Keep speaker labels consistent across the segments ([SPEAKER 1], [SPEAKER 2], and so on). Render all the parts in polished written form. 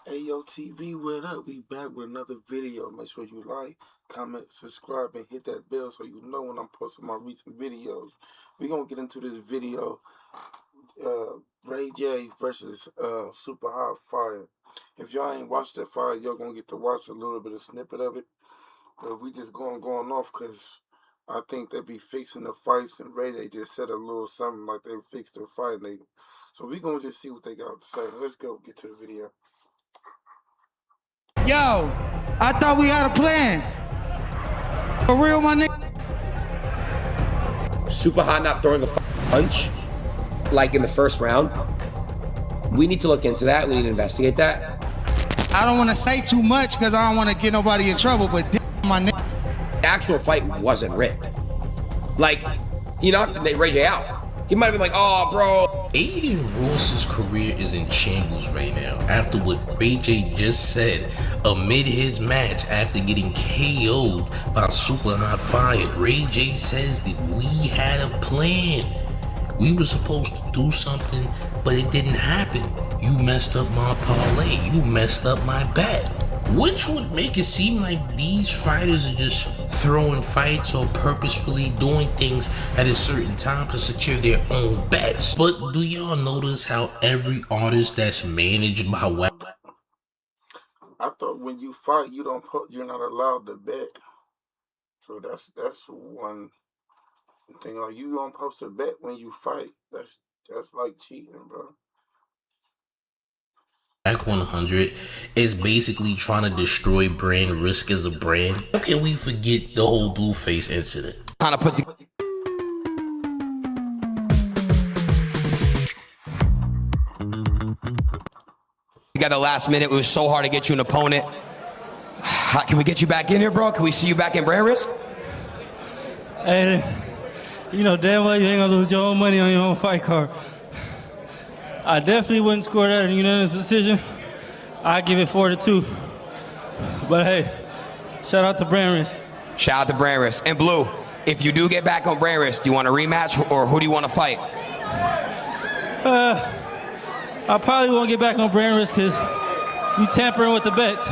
[SPEAKER 1] Ayo TV, what up? We back with another video. Make sure you like, comment, subscribe, and hit that bell so you know when I'm posting my recent videos. We're gonna get into this video. Ray J versus Super Hot Fire. If y'all ain't watched that fight, y'all gonna get to watch a little bit of snippet of it. But we just going off because I think they be fixing the fights, and Ray J just said a little something like they fixed the fight. So we gonna just see what they got to say. Let's go get to the video.
[SPEAKER 2] Yo, I thought we had a plan. For real, my nigga.
[SPEAKER 3] Super Hot not throwing a punch like in the first round. We need to look into that. We need to investigate that.
[SPEAKER 2] I don't want to say too much because I don't want to get nobody in trouble, but my nigga.
[SPEAKER 3] The actual fight wasn't rigged. Like, he knocked Ray J out. He might have been like, oh, bro.
[SPEAKER 4] Aiden Ross's career is in shambles right now after what Ray J just said amid his match after getting KO'd by Super Hot Fire. Ray J says that we had a plan. We were supposed to do something, but it didn't happen. You messed up my parlay. You messed up my bet. Which would make it seem like these fighters are just throwing fights or purposefully doing things at a certain time to secure their own bets. But do y'all notice how every artist that's managed by
[SPEAKER 1] I thought when you fight, you're not allowed to bet. So that's one thing. Like, you don't post a bet when you fight. That's like cheating, bro.
[SPEAKER 4] Back 100 is basically trying to destroy brand risk as a brand. How can we forget the whole Blueface incident?
[SPEAKER 3] Together last minute, it was so hard to get you an opponent. Can we get you back in here, bro? Can we see you back in brand risk?
[SPEAKER 5] Hey, you know damn well you ain't gonna lose your own money on your own fight card. I definitely wouldn't score that in a unanimous decision. I'd give it 4-2. But hey, shout out to Brand Risk.
[SPEAKER 3] Shout out to brand risk. And Blue, if you do get back on brand risk, do you want a rematch or who do you want to fight?
[SPEAKER 5] I probably won't get back on Brand Risk because you tampering with the bets.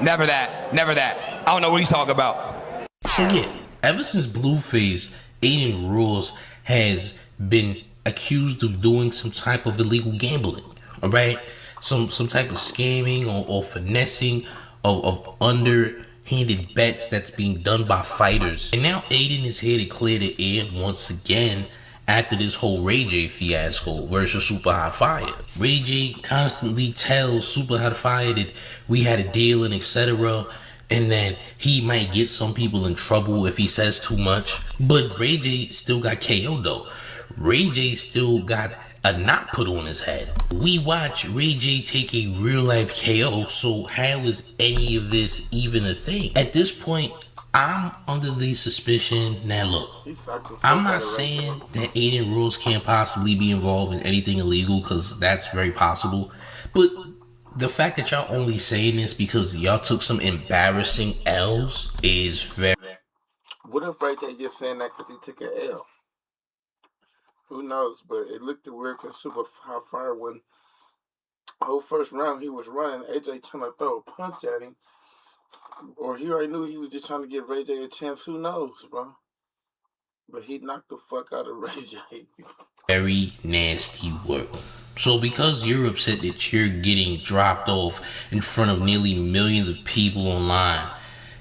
[SPEAKER 3] Never that. Never that. I don't know what he's talking about.
[SPEAKER 4] So yeah, ever since Blueface, Aiden Ross has been accused of doing some type of illegal gambling, all right? Some type of scamming or finessing of underhanded bets that's being done by fighters. And now Aiden is here to clear the air once again after this whole Ray J fiasco versus Super Hot Fire. Ray J constantly tells Super Hot Fire that we had a deal and etc. and that he might get some people in trouble if he says too much. But Ray J still got KO'd though. Ray J still got a knot put on his head. We watch Ray J take a real life KO, so how is any of this even a thing? At this point, I'm under the suspicion. Now look, I'm not saying that Aiden Ross can't possibly be involved in anything illegal, because that's very possible. But the fact that y'all only saying this because y'all took some embarrassing L's is very...
[SPEAKER 1] What if Ray J just saying that because he took an L? Who knows? But it looked weird because Super Hot Fire, when the whole first round he was running, AJ trying to throw a punch at him. Or he already knew he was just trying to give Ray J a chance. Who knows, bro? But he knocked the fuck out of Ray J.
[SPEAKER 4] Very nasty work. So because you're upset that you're getting dropped off in front of nearly millions of people online,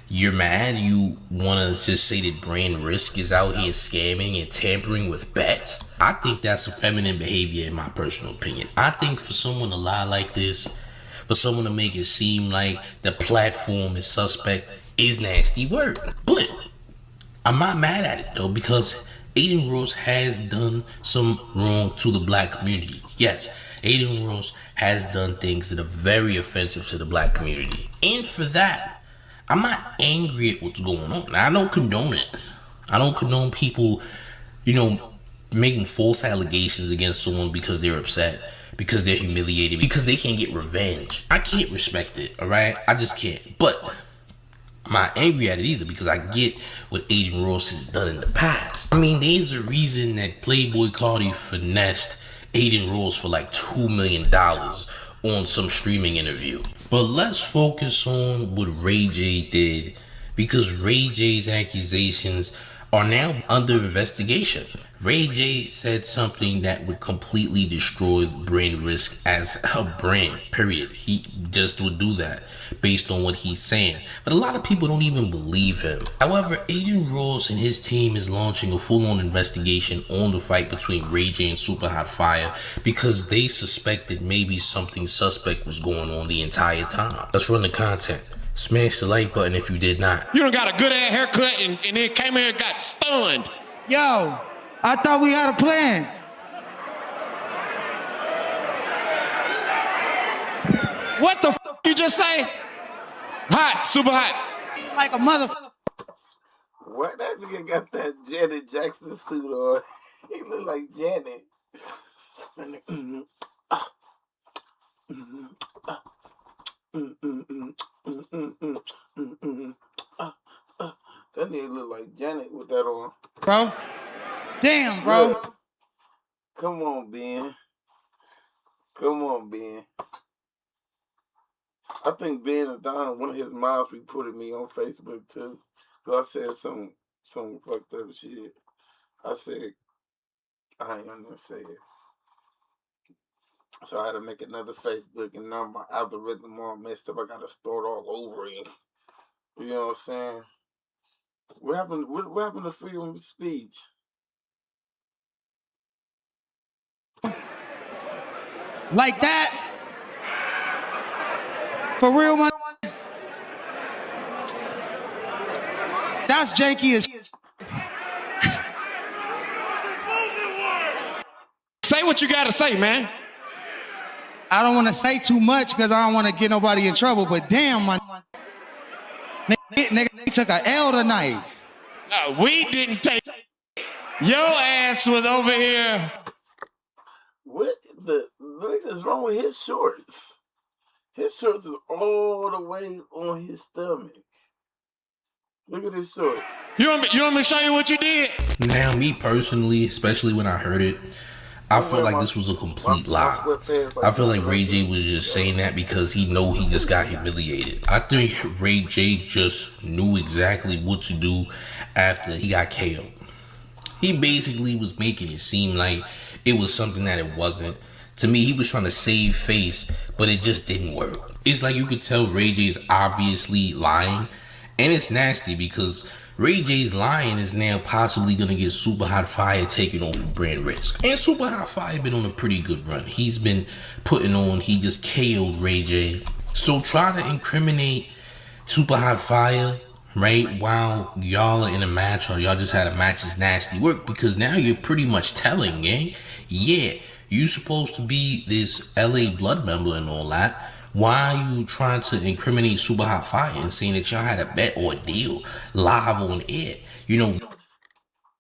[SPEAKER 4] you're mad, you want to just say that Brand Risk is out here scamming and tampering with bets. I think that's a feminine behavior in my personal opinion. I think for someone to lie like this, for someone to make it seem like the platform is suspect, is nasty work. But I'm not mad at it though, because Aiden Ross has done some wrong to the black community. Yes, Aiden Ross has done things that are very offensive to the black community. And for that, I'm not angry at what's going on. I don't condone it. I don't condone people, making false allegations against someone because they're upset, because they're humiliated, because they can't get revenge. I can't respect it, all right? I just can't. But I'm not angry at it either, because I get what Aiden Ross has done in the past. I mean, there's a reason that Playboy Cardi finessed Aiden Ross for like $2 million on some streaming interview. But let's focus on what Ray J did, because Ray J's accusations are now under investigation. Ray J said something that would completely destroy Brand Risk as a brand, period. He just would do that based on what he's saying. But a lot of people don't even believe him. However, Aiden Ross and his team is launching a full-on investigation on the fight between Ray J and Super Hot Fire because they suspected maybe something suspect was going on the entire time. Let's run the content. Smash the like button if you did not.
[SPEAKER 6] You done got a good ass haircut and then came here and got stunned.
[SPEAKER 2] Yo, I thought we had a plan.
[SPEAKER 6] What the f you just say? Hot, super hot.
[SPEAKER 2] Like a mother.
[SPEAKER 1] What? That nigga got that Janet Jackson suit on. He look like Janet. That nigga look like Janet with that on.
[SPEAKER 2] Bro. Damn, bro.
[SPEAKER 1] Look. Come on, Ben. Come on, Ben. I think Ben and Don, one of his moms reported me on Facebook too. Cause I said some fucked up shit. I said, I ain't gonna say it. So I had to make another Facebook, and now my algorithm all messed up. I gotta start all over again. You know what I'm saying? What happened? What happened to freedom of speech?
[SPEAKER 2] Like that? For real, man? That's janky as
[SPEAKER 6] Say what you gotta say, man.
[SPEAKER 2] I don't want to say too much because I don't want to get nobody in trouble, but damn, my nigga took a L tonight.
[SPEAKER 6] We didn't take. Your ass was over here.
[SPEAKER 1] What is wrong with his shorts? His shorts is all the way on his stomach. Look at his shorts.
[SPEAKER 6] You want me to show you what you did?
[SPEAKER 4] Now, me personally, especially when I heard it, I felt like this was a complete lie. I feel like Ray J was just saying that because he know he just got humiliated. I think Ray J just knew exactly what to do after he got KO'd. He basically was making it seem like it was something that it wasn't. To me, he was trying to save face, but it just didn't work. It's like you could tell Ray J is obviously lying, and it's nasty because Ray J's lying is now possibly going to get Super Hot Fire taken on for Brand Risk. And Super Hot Fire been on a pretty good run. He's been putting on, he just KO'd Ray J. So try to incriminate Super Hot Fire, right, while y'all are in a match or y'all just had a match is nasty work, because now you're pretty much telling, gang, yeah, you supposed to be this LA Blood member and all that. Why are you trying to incriminate Super Hot Fire and saying that y'all had a bet or a deal live on air? You know,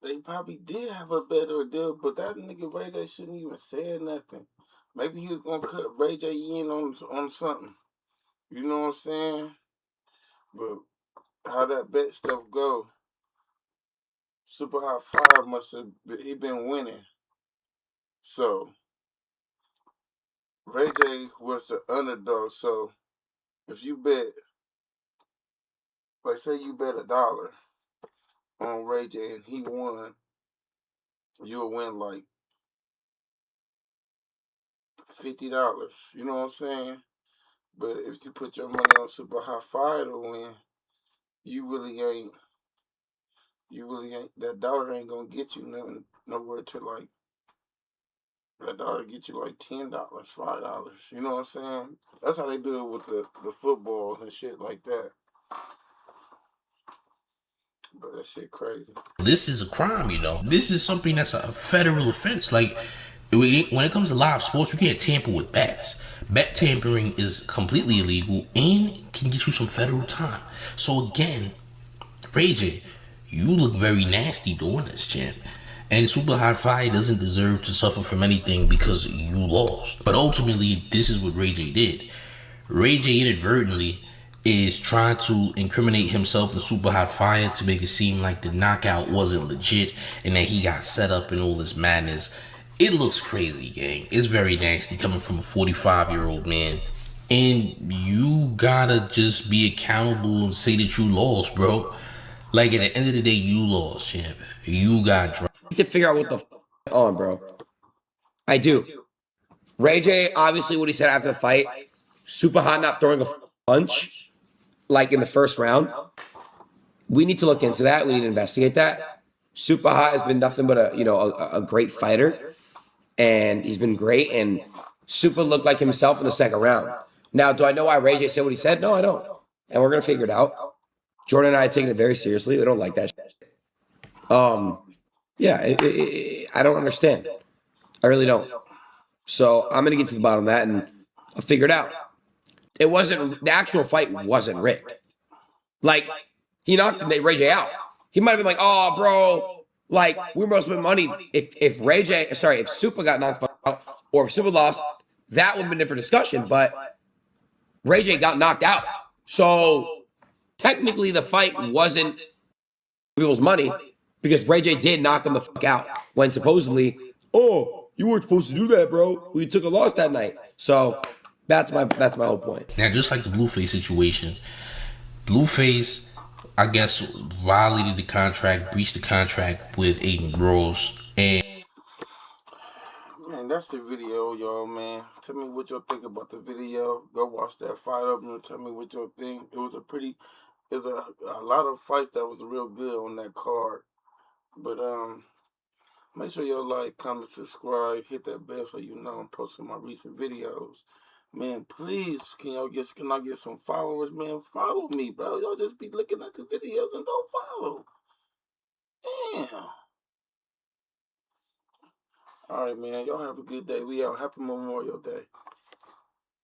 [SPEAKER 1] they probably did have a bet or a deal, but that nigga Ray J shouldn't even say nothing. Maybe he was gonna cut Ray J in on something. You know what I'm saying? But how that bet stuff go? Super Hot Fire must have been winning. So Ray J was the underdog. So if you bet, like say you bet $1 on Ray J and he won, you'll win like $50. You know what I'm saying? But if you put your money on Super Hot Fire to win, you really ain't. That dollar ain't gonna get you nothing, nowhere to like. That dollar get you like $10, $5. You know what I'm saying? That's how they do it with the footballs and shit like that. But that shit crazy.
[SPEAKER 4] this is a crime, you know. This is something that's a federal offense. Like, when it comes to live sports, you can't tamper with bets. Bet tampering is completely illegal and can get you some federal time. So again, Ray J, you look very nasty doing this, champ. And Super Hot Fire doesn't deserve to suffer from anything because you lost. But ultimately, this is what Ray J did. Ray J inadvertently is trying to incriminate himself and Super Hot Fire to make it seem like the knockout wasn't legit and that he got set up and all this madness. It looks crazy, gang. It's very nasty coming from a 45-year-old man. And you gotta just be accountable and say that you lost, bro. Like at the end of the day, you lost, champ. You got dropped.
[SPEAKER 3] To figure out what the on, bro. I do. Ray J, obviously, what he said after the fight, super hot, not throwing a punch like in the first round. We need to look into that. We need to investigate that. Super hot has been nothing but a great fighter, and he's been great. And Super looked like himself in the second round. Now, do I know why Ray J said what he said? No, I don't. And we're gonna figure it out. Jordan and I are taking it very seriously. We don't like that. Yeah, I don't understand. I really don't. So I'm gonna get to the bottom of that, and I'll figure it out. It wasn't the actual fight wasn't rigged. Like he knocked Ray J out. He might have been like, "Oh, bro, like we were supposed to spend money." If Supa got knocked out or if Supa lost, that would have been a different discussion. But Ray J got knocked out, so technically the fight wasn't people's money because Ray J did knock him the fuck out when supposedly, "Oh, you weren't supposed to do that, bro. We took a loss that night." So that's my whole point.
[SPEAKER 4] Now, just like the Blueface situation, Blueface, I guess, violated the contract, breached the contract with Aiden Rose, and
[SPEAKER 1] Man, that's the video, y'all, man. Tell me what y'all think about the video. Go watch that fight up and tell me what y'all think. It was a lot of fights that was real good on that card. But make sure y'all like, comment, subscribe, hit that bell so you know I'm posting my recent videos. Man, please, can I get some followers, man? Follow me, bro. Y'all just be looking at the videos and don't follow. Damn. All right, man. Y'all have a good day. We out. Happy Memorial Day.